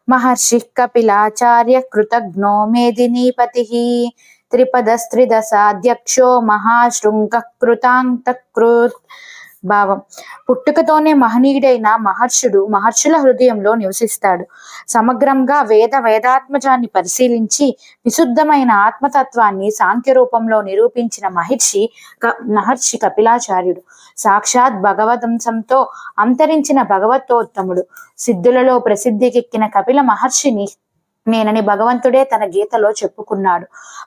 మహర్షి కపిలాచార్య కృతజ్ఞో మేదినీపతి త్రిపదస్త్రిదశాధ్యక్షో మహాశృంగ కృతాంతకృత్. భావం: పుట్టుకతోనే మహనీయుడైన మహర్షుల హృదయంలో నివసిస్తాడు. సమగ్రంగా వేదాత్మజాన్ని పరిశీలించి విశుద్ధమైన ఆత్మతత్వాన్ని సాంఖ్య రూపంలో నిరూపించిన మహర్షి కపిలాచార్యుడు. సాక్షాత్ భగవదంశంతో అంతరించిన భగవత్తోత్తముడు. సిద్ధులలో ప్రసిద్ధికెక్కిన కపిల మహర్షిని నేనని భగవంతుడే తన గీతలో చెప్పుకున్నాడు.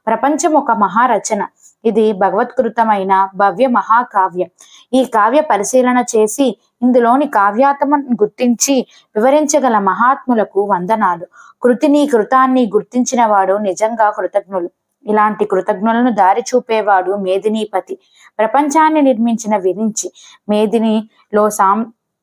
ప్రపంచం ఒక మహారచన. ఇది భగవత్కృతమైన భవ్య మహాకావ్యం. ఈ కావ్య పరిశీలన చేసి ఇందులోని కావ్యాత్మను గుర్తించి వివరించగల మహాత్ములకు వందనాలు. కృతాన్ని గుర్తించిన వాడు నిజంగా కృతజ్ఞులు. ఇలాంటి కృతజ్ఞులను దారి చూపేవాడు మేదినీపతి. ప్రపంచాన్ని నిర్మించిన విరించి. మేదినిలో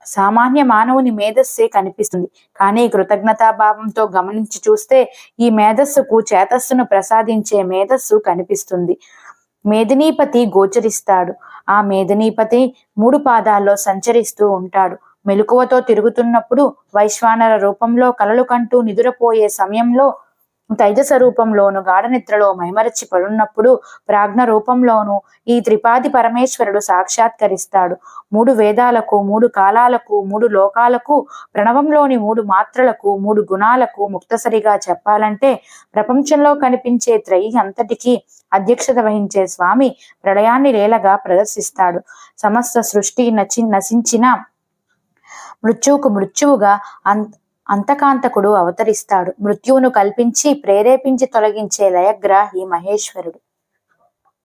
సామాన్య మానవుని మేధస్సే కనిపిస్తుంది. కానీ కృతజ్ఞతాభావంతో గమనించి చూస్తే ఈ మేధస్సుకు చేతస్సును ప్రసాదించే మేధస్సు కనిపిస్తుంది. మేదినీపతి గోచరిస్తాడు. ఆ మేదినీపతి 3 పాదాల్లో సంచరిస్తూ ఉంటాడు. మెలకువతో తిరుగుతున్నప్పుడు వైశ్వానర రూపంలో కలలు కంటూ నిదురపోయే సమయంలో తైజస రూపంలోను గాఢ నిద్రలో మైమరచి పడున్నప్పుడు ప్రాజ్ఞ రూపంలోను ఈ త్రిపాది పరమేశ్వరుడు సాక్షాత్కరిస్తాడు. 3 వేదాలకు, 3 కాలాలకు, 3 లోకాలకు, ప్రణవంలోని 3 మాత్రలకు, 3 గుణాలకు ముక్తసరిగా చెప్పాలంటే ప్రపంచంలో కనిపించే త్రయీ అంతటికీ అధ్యక్షత వహించే స్వామి ప్రళయాన్ని లీలగా ప్రదర్శిస్తాడు. సమస్త సృష్టి నశించిన మృత్యువుకు మృత్యువుగా అంతకాంతకుడు అవతరిస్తాడు. మృత్యువును కల్పించి ప్రేరేపించి తొలగించే లయగ్రాహి మహేశ్వరుడు.